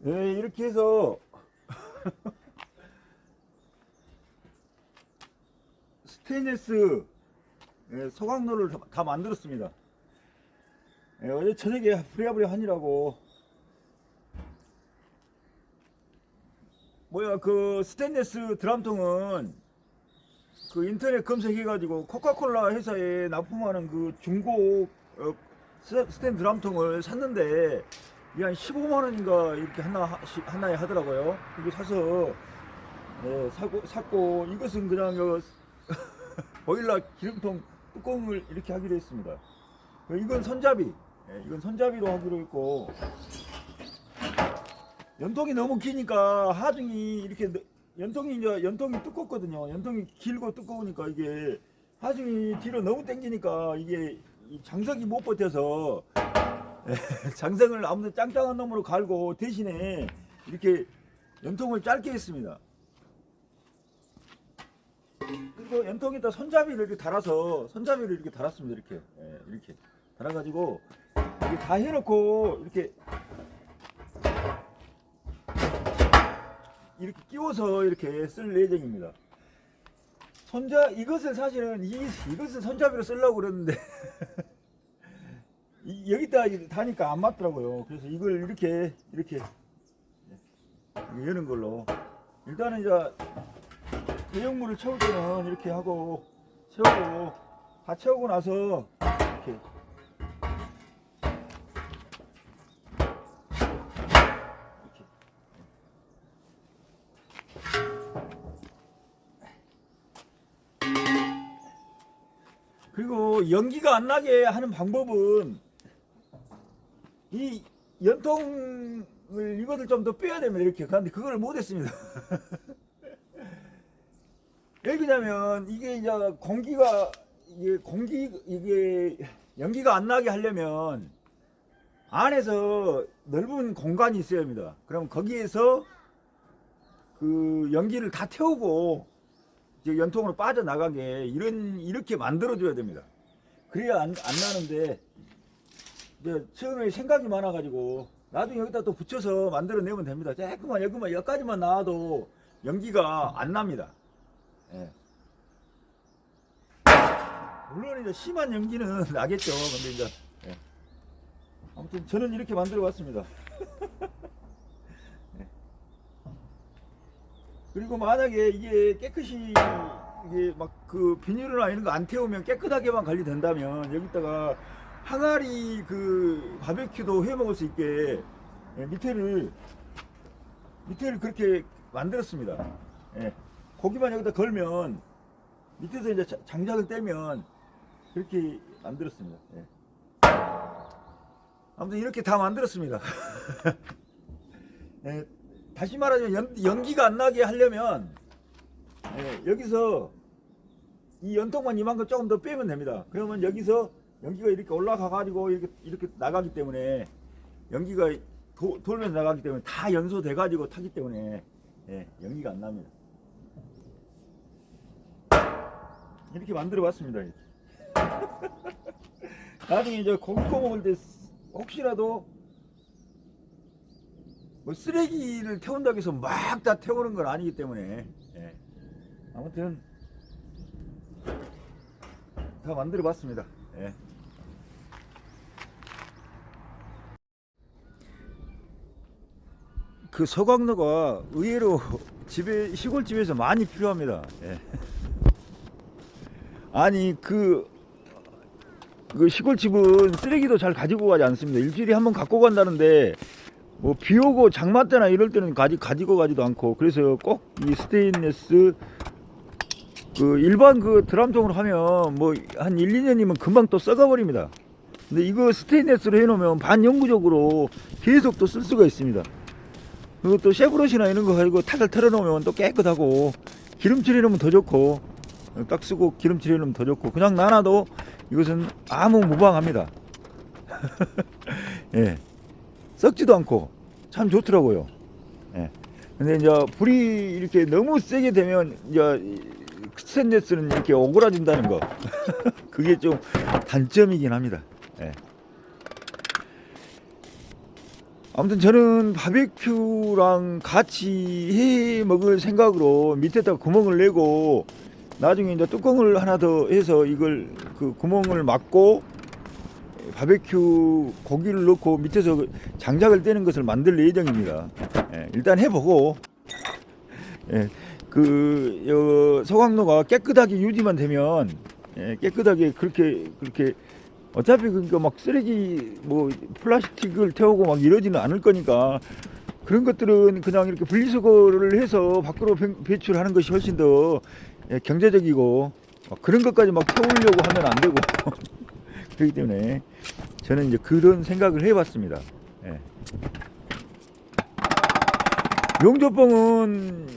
네, 이렇게 해서 스테인리스 소각로를 다 만들었습니다. 어제 저녁에 부랴부랴 하느라고 뭐야 그 스테인리스 드럼통은 그 인터넷 검색해가지고 코카콜라 회사에 납품하는 그 중고 스텐 드럼통을 샀는데 이게 한 15만원인가 이렇게 하나에 하더라고요. 이거 사서 샀고 이것은 그냥 보일러 기름통 뚜껑을 이렇게 하기로 했습니다. 이건 손잡이, 이건 손잡이로 하기로 했고, 연통이 너무 기니까 하중이 이렇게 연통이 두껍거든요. 연통이 길고 두꺼우니까 이게 하중이 뒤로 너무 당기니까 이게 장석이 못 버텨서 장성을 아무튼 짱짱한 놈으로 갈고 대신에 이렇게 연통을 짧게 했습니다. 그리고 연통에다 손잡이를 이렇게 달아서 손잡이를 이렇게 달았습니다. 이렇게 이렇게 달아가지고 이렇게 다 해놓고 이렇게 끼워서 이렇게 쓸 예정입니다. 이것을 사실은 이것을 손잡이로 쓰려고 그랬는데 여기다 다니까 안 맞더라고요. 그래서 이걸 이렇게 여는 걸로 일단은 이제 내용물을 채울 때는 이렇게 하고 채우고 다 채우고 나서 이렇게 그리고 연기가 안 나게 하는 방법은 이 연통을 이것을 좀 더 빼야 됩니다. 이렇게. 그런데 그걸 못 했습니다. 왜 그러냐면 이게 이제 이게 연기가 안 나게 하려면 안에서 넓은 공간이 있어야 합니다. 그럼 거기에서 그 연기를 다 태우고 이제 연통으로 빠져나가게 이렇게 만들어줘야 됩니다. 그래야 안 나는데 이제 처음에 생각이 많아가지고 나중에 여기다 또 붙여서 만들어내면 됩니다. 조금만 여기까지만 나와도 연기가 안 납니다. 예. 물론 이제 심한 연기는 나겠죠. 근데 이제 아무튼 저는 이렇게 만들어 봤습니다. 그리고 만약에 이게 깨끗이 이게 막 그 비닐이나 이런 거 안 태우면 깨끗하게만 관리된다면 여기다가 항아리 그 바베큐도 해 먹을 수 있게 밑에를 그렇게 만들었습니다. 고기만 여기다 걸면 밑에서 이제 장작을 떼면 그렇게 만들었습니다. 아무튼 이렇게 다 만들었습니다. 다시 말하자면 연기가 안 나게 하려면 여기서 이 연통만 이만큼 조금 더 빼면 됩니다. 그러면 여기서 연기가 이렇게 올라가 가지고 이렇게 나가기 때문에 연기가 돌면서 나가기 때문에 다 연소돼 가지고 타기 때문에 연기가 안 납니다. 이렇게 만들어 봤습니다. 나중에 이제 고기 구워 먹을 때 혹시라도 뭐 쓰레기를 태운다고 해서 막 다 태우는 건 아니기 때문에 아무튼 다 만들어 봤습니다. 그 소각로가 의외로 시골집에서 많이 필요합니다. 아니 그 시골집은 쓰레기도 잘 가지고 가지 않습니다. 일주일에 한번 갖고 간다는데 뭐 비 오고 장마 때나 이럴 때는 가지고 가지도 않고, 그래서 꼭 이 스테인리스 그 일반 그 드럼통으로 하면 뭐 한 1, 2년이면 금방 또 썩어 버립니다. 근데 이거 스테인리스로 해 놓으면 반영구적으로 계속 또 쓸 수가 있습니다. 그리고 또 쉐브롯이나 이런 거 가지고 탈탈 털어 놓으면 또 깨끗하고, 기름칠 해 놓으면 더 좋고, 딱 쓰고 기름칠 해 놓으면 더 좋고, 그냥 놔놔도 이것은 아무 무방합니다. 썩지도 않고 참 좋더라고요. 근데 이제 불이 이렇게 너무 세게 되면 이제 스테인리스는 이렇게 오그라진다는 거. 그게 좀 단점이긴 합니다. 아무튼 저는 바베큐랑 같이 해 먹을 생각으로 밑에다 구멍을 내고 나중에 이제 뚜껑을 하나 더 해서 이걸 그 구멍을 막고 바베큐 고기를 넣고 밑에서 장작을 떼는 것을 만들 예정입니다. 예, 일단 해보고 예, 소각로가 깨끗하게 유지만 되면 예, 깨끗하게 그렇게 어차피 그러니까 막 쓰레기 뭐 플라스틱을 태우고 막 이러지는 않을 거니까 그런 것들은 그냥 이렇게 분리수거를 해서 밖으로 배출하는 것이 훨씬 더 예, 경제적이고 그런 것까지 막 태우려고 하면 안 되고 그렇기 때문에 저는 이제 그런 생각을 해봤습니다. 예. 용접봉은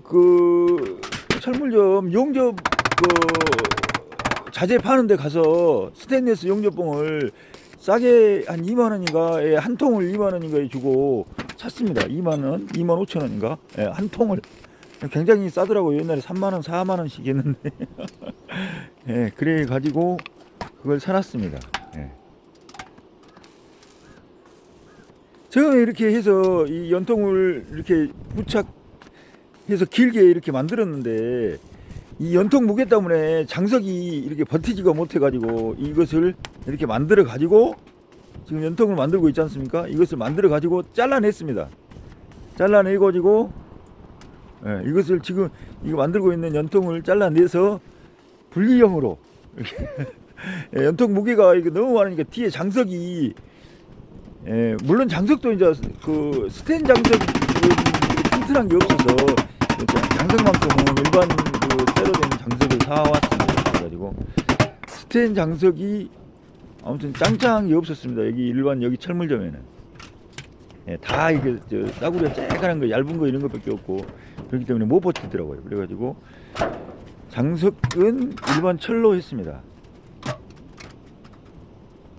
그 철물점 용접 그 자재 파는 데 가서 스테인리스 용접봉을 싸게 한 2만원인가 한 통을 2만원인가에 주고 샀습니다. 2만원 25,000원인가 예, 한 통을 굉장히 싸더라고요. 옛날에 3만원 4만원씩 했는데 예, 그래 가지고 그걸 사놨습니다. 예. 처음에 이렇게 해서 이 연통을 이렇게 부착해서 길게 이렇게 만들었는데 이 연통 무게 때문에 장석이 이렇게 버티지가 못해 가지고 이것을 이렇게 만들어 가지고 지금 연통을 만들고 있지 않습니까? 이것을 만들어 가지고 잘라냈습니다. 잘라내 가지고 예, 이것을 지금 이거 만들고 있는 연통을 잘라내서 분리형으로 이렇게 예, 연통 무게가 이게 너무 많으니까 뒤에 장석이 예, 물론 장석도 이제 그 스텐 장석이 튼튼한 게 없어서 장석만큼은 일반 그 쇠로 된 장석을 사왔습니다. 그래가지고 스텐 장석이 아무튼 짱짱한 게 없었습니다. 여기 철물점에는 예, 다 이게 싸구려 쬐간한 거 얇은 거 이런 것밖에 없고 그렇기 때문에 못 버티더라고요. 그래가지고 장석은 일반 철로 했습니다.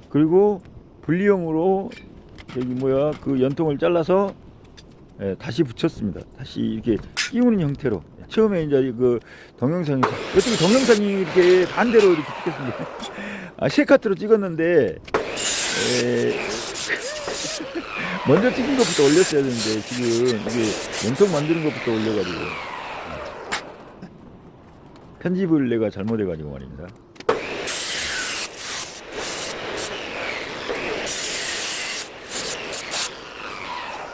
그리고 분리형으로 그 연통을 잘라서 예, 다시 붙였습니다. 다시 이렇게 끼우는 형태로. 처음에 이제 그 동영상이 어떻게 동영상이 이렇게 반대로 이렇게 찍혔습니다. 쉐카트로 찍었는데 먼저 찍은 것부터 올렸어야 되는데 지금 이게 연통 만드는 것부터 올려가지고 편집을 내가 잘못해가지고 말입니다.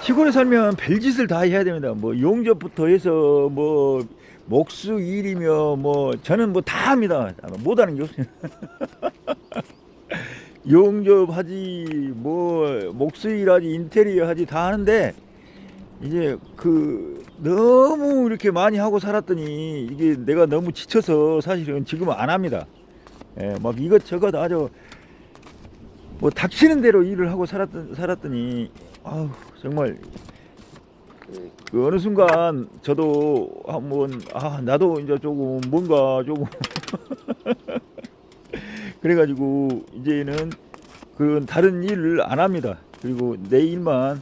시골에 살면 별짓을 다 해야 됩니다. 뭐 용접부터 해서 뭐 목수 일이며 뭐 저는 뭐 다 합니다. 못하는 게 없어요. 용접하지 뭐 목수 일하지 인테리어 하지 다 하는데 이제 그 너무 이렇게 많이 하고 살았더니 이게 내가 너무 지쳐서 사실은 지금은 안 합니다. 예, 막 이것저것 아주 뭐 닥치는 대로 일을 하고 살았더니 아우 정말 그 어느 순간 저도 한번 나도 이제 조금 뭔가 조금 그래가지고 이제는 그런 다른 일을 안 합니다. 그리고 내 일만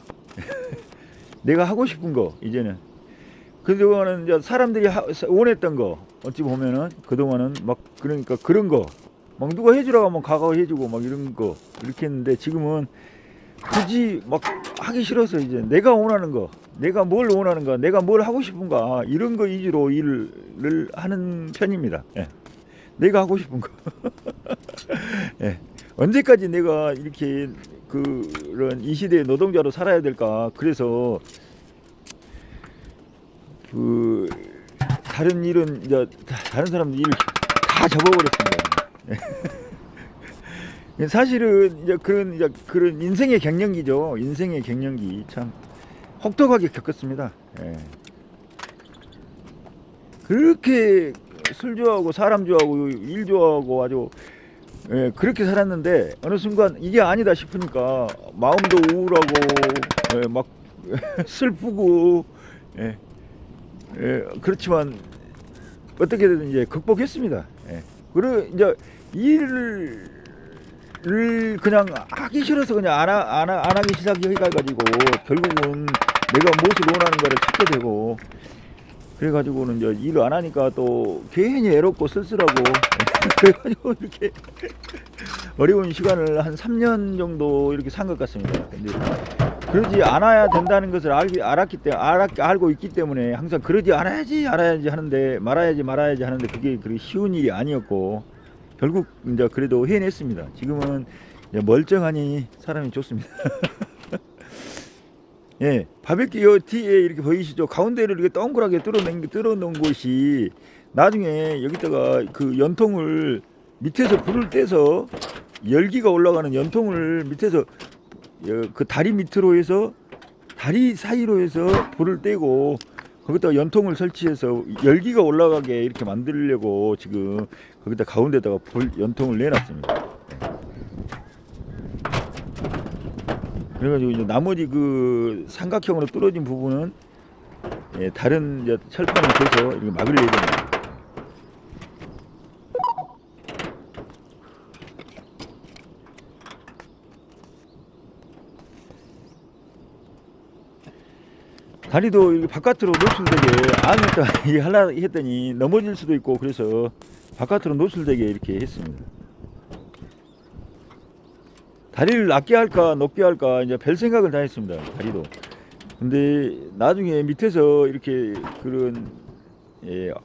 내가 하고 싶은 거 이제는 그동안은 이제 사람들이 원했던 거 어찌 보면은 그동안은 막 그러니까 그런 거 막 누가 해주라고 하면 가가 해주고 막 이런 거 이렇게 했는데 지금은 굳이 막 하기 싫어서 이제 내가 원하는 거, 내가 뭘 원하는가, 내가 뭘 하고 싶은가 이런 거 위주로 일을 하는 편입니다. 예. 내가 하고 싶은 거. 예. 언제까지 내가 이렇게 그런 이 시대의 노동자로 살아야 될까? 그래서 그 다른 일은 이제 다른 사람들 일을 다 접어버렸습니다. 예. 사실은 이제 그런 인생의 갱년기죠. 인생의 갱년기 참 혹독하게 겪었습니다. 예. 그렇게 술 좋아하고 사람 좋아하고 일 좋아하고 아주 예, 그렇게 살았는데 어느 순간 이게 아니다 싶으니까 마음도 우울하고 예, 막 슬프고 예, 예, 그렇지만 어떻게든 이제 극복했습니다. 예. 그리고 이제 일을 그냥 하기 싫어서 그냥 안 하기 시작해가지고 결국은 내가 무엇을 원하는 거를 찾게 되고 그래가지고는 이제 일을 안 하니까 또 괜히 애롭고 쓸쓸하고 그래가지고 이렇게 어려운 시간을 한 3년 정도 이렇게 산 것 같습니다. 근데 그러지 않아야 된다는 것을 알고 있기 때문에 항상 그러지 않아야지 하는데 말아야지 하는데 그게 그리 쉬운 일이 아니었고 결국 이제 그래도 해냈습니다. 지금은 이제 멀쩡하니 사람이 좋습니다. 예, 바베큐 뒤에 이렇게 보이시죠? 가운데를 이렇게 동그랗게 뚫어놓은 곳이 나중에 여기다가 그 연통을 밑에서 불을 떼서 열기가 올라가는 연통을 밑에서 그 다리 밑으로 해서 다리 사이로 해서 불을 떼고 거기다가 연통을 설치해서 열기가 올라가게 이렇게 만들려고 지금 거기다 가운데다가 연통을 내놨습니다. 그래가지고 이제 나머지 그 삼각형으로 뚫어진 부분은 다른 이제 철판을 대서 이렇게 막을 예정입니다. 다리도 이렇게 바깥으로 노출되게 안에다 이게 하려 했더니 넘어질 수도 있고 그래서 바깥으로 노출되게 이렇게 했습니다. 다리를 낮게 할까 높게 할까 이제 별 생각을 다 했습니다. 다리도. 근데 나중에 밑에서 이렇게 그런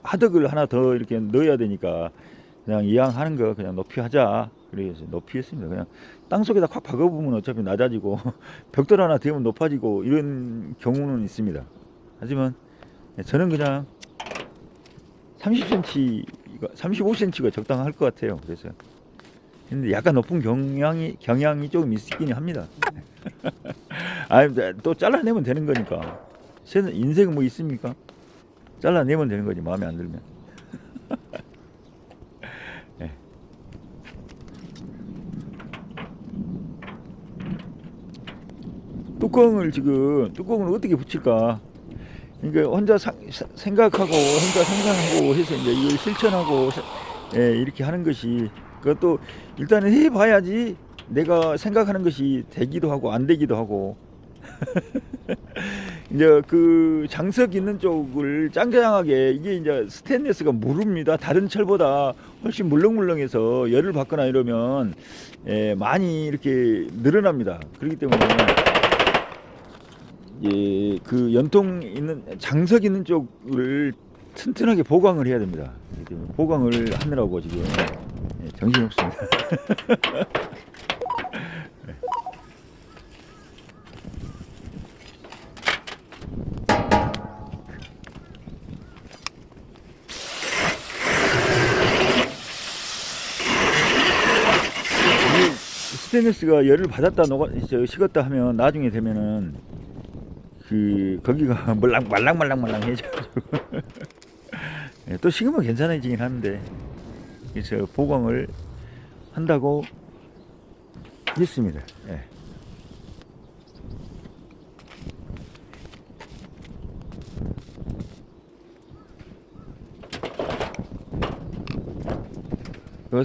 하덕을 하나 더 이렇게 넣어야 되니까 그냥 이왕 하는 거 그냥 높이 하자. 그래서 높이 했습니다. 그냥 땅 속에다 콱 박아보면 어차피 낮아지고 벽돌 하나 대면 높아지고 이런 경우는 있습니다. 하지만 저는 그냥 30cm가 35cm가 적당할 것 같아요. 그래서 근데 약간 높은 경향이 조금 있긴 합니다. 아, 또 잘라내면 되는 거니까. 인생은 뭐 있습니까? 잘라내면 되는 거지 마음에 안 들면. 네. 뚜껑을 어떻게 붙일까? 그러니까 혼자 생각하고 혼자 상상하고 해서 이제 이걸 실천하고 이렇게 하는 것이 그것도 일단은 해봐야지 내가 생각하는 것이 되기도 하고 안 되기도 하고 이제 그 장석 있는 쪽을 짱짱하게 이게 이제 스테인리스가 무릅니다. 다른 철보다 훨씬 물렁물렁해서 열을 받거나 이러면 많이 이렇게 늘어납니다. 그렇기 때문에 그 연통 있는 장석 있는 쪽을 튼튼하게 보강을 해야 됩니다. 보강을 하느라고 지금 정신이 없습니다. 스테인리스가 열을 받았다 식었다 하면 나중에 되면은 거기가 말랑말랑해져가지고 또 식으면 괜찮아지긴 하는데 그래서 보강을 한다고 했습니다. 예.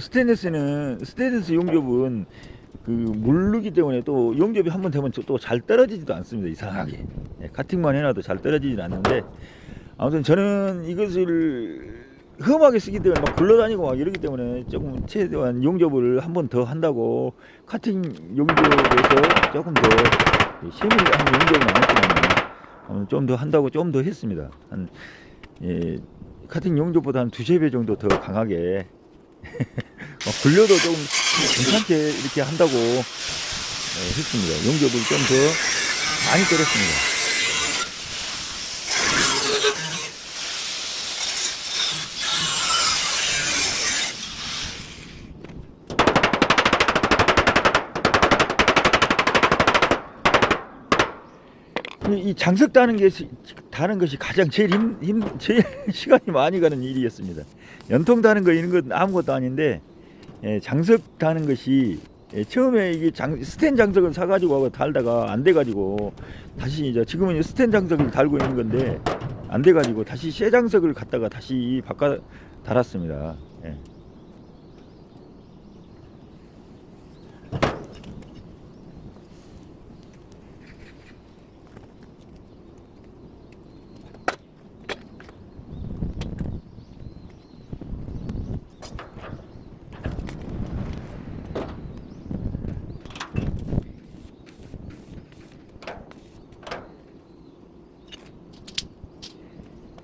스테인리스 용접은 그 물르기 때문에 또 용접이 한번 되면 또 잘 떨어지지도 않습니다. 이상하게 카팅만 해놔도 잘 떨어지진 않는데 아무튼 저는 이것을 험하게 쓰기 때문에 막 굴러다니고 막 이러기 때문에 조금 최대한 용접을 한 번 더 한다고 카팅 용접에서 조금 더 세밀한 용접은 안 했지만 좀 더 한다고 좀 더 했습니다. 카팅 용접보다 한 2~3배 정도 더 강하게 굴려도 좀 괜찮게 이렇게 한다고 했습니다. 용접을 좀 더 많이 때렸습니다. 이 장석 다는 것이 가장 제일 시간이 많이 가는 일이었습니다. 연통 다는 거 이런 건 아무것도 아닌데 장석 다는 것이 처음에 이게 스텐 장석을 사가지고 하고 달다가 안 돼가지고 다시 이제 지금은 스텐 장석을 달고 있는 건데 안 돼가지고 다시 쇠 장석을 갖다가 다시 바꿔 달았습니다.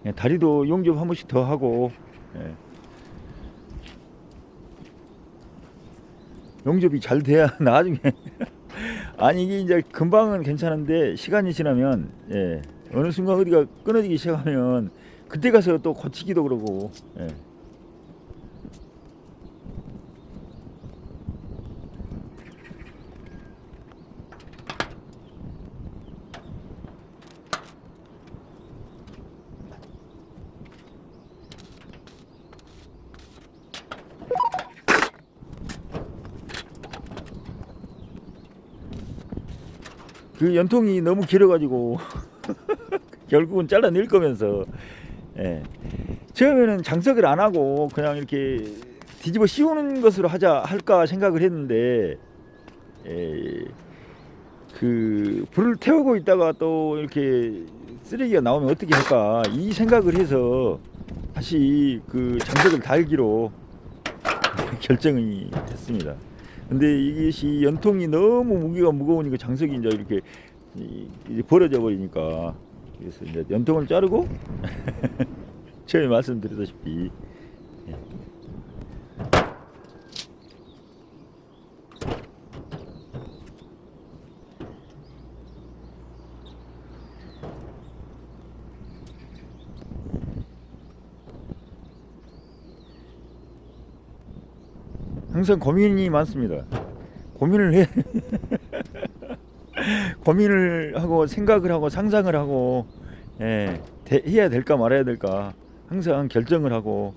예, 다리도 용접 한 번씩 더 하고, 예. 용접이 잘 돼야 나중에 아니 이게 이제 금방은 괜찮은데 시간이 지나면 예, 어느 순간 어디가 끊어지기 시작하면 그때 가서 또 고치기도 그러고 예. 그 연통이 너무 길어가지고 결국은 잘라낼 거면서 예. 처음에는 장석을 안 하고 그냥 이렇게 뒤집어 씌우는 것으로 할까 생각을 했는데 예, 그 불을 태우고 있다가 또 이렇게 쓰레기가 나오면 어떻게 할까 이 생각을 해서 다시 그 장석을 달기로 결정이 했습니다. 근데 이것이 연통이 너무 무게가 무거우니까 장석이 이제 이렇게 이제 벌어져 버리니까 그래서 이제 연통을 자르고 처음에 말씀드렸다시피 항상 고민이 많습니다. 고민을 해 고민을 하고 생각을 하고 상상을 하고 예, 해야 될까 말아야 될까 항상 결정을 하고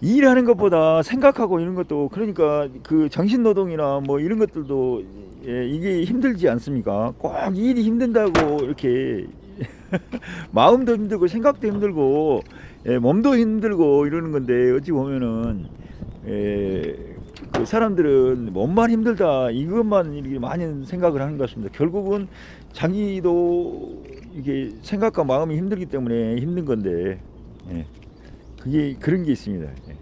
일하는 것보다 생각하고 이런 것도 그러니까 그 정신노동이나 뭐 이런 것들도 예, 이게 힘들지 않습니까? 꼭 일이 힘든다고 이렇게 마음도 힘들고 생각도 힘들고 예, 몸도 힘들고 이러는 건데 어찌 보면은 예, 그 사람들은 몸만 힘들다 이것만 이렇게 많이 생각을 하는 것 같습니다. 결국은 자기도 이게 생각과 마음이 힘들기 때문에 힘든 건데 예, 그게 그런 게 있습니다. 예.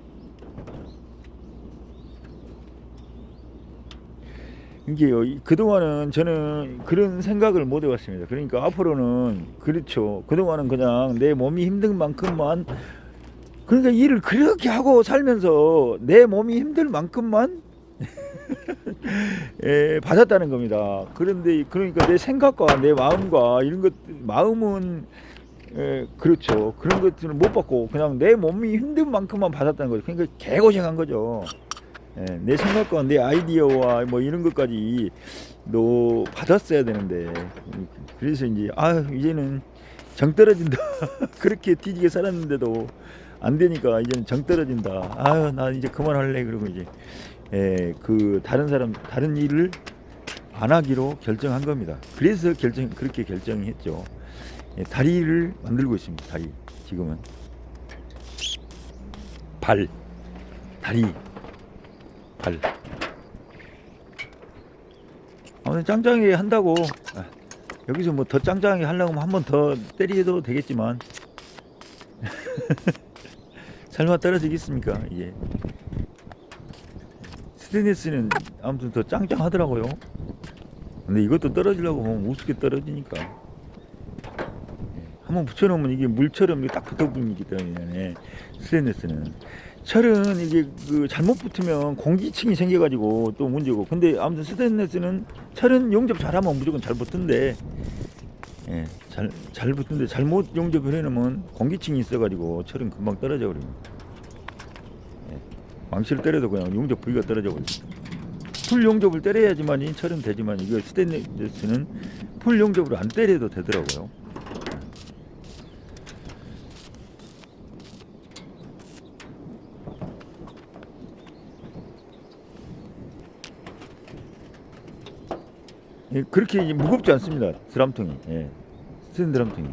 이게 그동안은 저는 그런 생각을 못 해봤습니다. 그러니까 앞으로는 그렇죠. 그동안은 그냥 내 몸이 힘든 만큼만 그러니까 일을 그렇게 하고 살면서 내 몸이 힘들 만큼만 예, 받았다는 겁니다. 그런데 그러니까 내 생각과 내 마음과 이런 것 마음은 예, 그렇죠. 그런 것들은 못 받고 그냥 내 몸이 힘든 만큼만 받았다는 거죠. 그러니까 개고생한 거죠. 예, 내 생각과 내 아이디어와 뭐 이런 것까지 너 받았어야 되는데 그래서 이제 이제는 정 떨어진다. 그렇게 뒤지게 살았는데도 안 되니까 이제는 정 떨어진다. 나 이제 그만할래. 그러고 이제 그 다른 일을 안 하기로 결정한 겁니다. 그래서 그렇게 결정했죠. 다리를 만들고 있습니다. 다리 지금은 다리 발 아무튼 짱짱하게 한다고 여기서 뭐 더 짱짱하게 하려면 한 번 더 때려도 되겠지만 설마 떨어지겠습니까? 이게 스테인리스는 아무튼 더 짱짱하더라고요. 근데 이것도 떨어지려고 하면 우습게 떨어지니까 한번 붙여놓으면 이게 물처럼 딱 붙어버리기 때문에 스테인리스는 철은 이게 그 잘못 붙으면 공기층이 생겨가지고 또 문제고 근데 아무튼 스테인리스는 철은 용접 잘하면 무조건 잘 붙는데 예, 잘 붙는데 잘못 용접을 해놓으면 공기층이 있어가지고 철은 금방 떨어져 버립니다. 예, 망치를 때려도 그냥 용접 부위가 떨어져 버립니다. 풀 용접을 때려야지만 철은 되지만 이거 스테인리스는 풀 용접으로 안 때려도 되더라고요. 예, 그렇게 무겁지 않습니다. 드럼통이. 예, 스텐 드럼통이.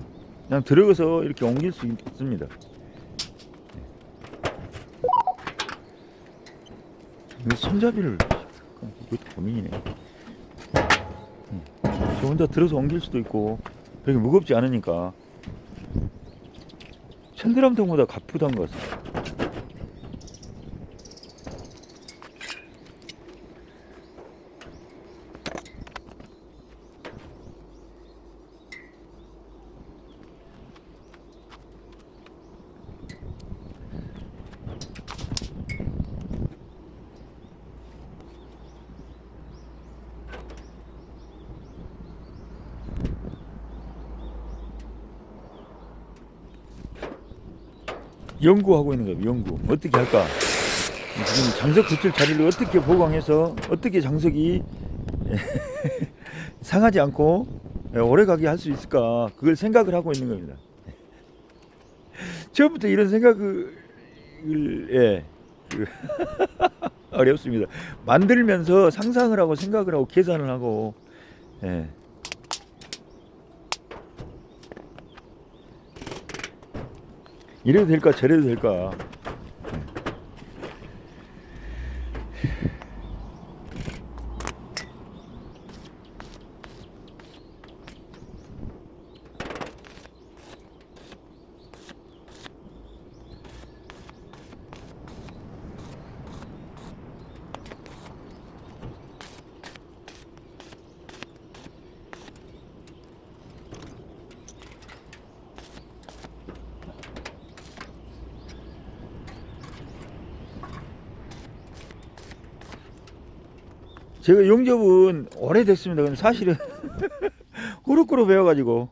그냥 들어가서 이렇게 옮길 수 있습니다. 이 손잡이를 이것도 고민이네. 저 혼자 들어서 옮길 수도 있고 그렇게 무겁지 않으니까 천 드럼통보다 가쁘단 것 같습니다. 연구하고 있는 거예요. 연구. 어떻게 할까? 지금 장석 구출 자리를 어떻게 보강해서 어떻게 장석이 상하지 않고 오래가게 할 수 있을까? 그걸 생각을 하고 있는 겁니다. 처음부터 이런 생각을 어렵습니다. 만들면서 상상을 하고 생각을 하고 계산을 하고 이래도 될까 저래도 될까. 제가 용접은 오래됐습니다. 근데 사실은 호로꾸로 배워가지고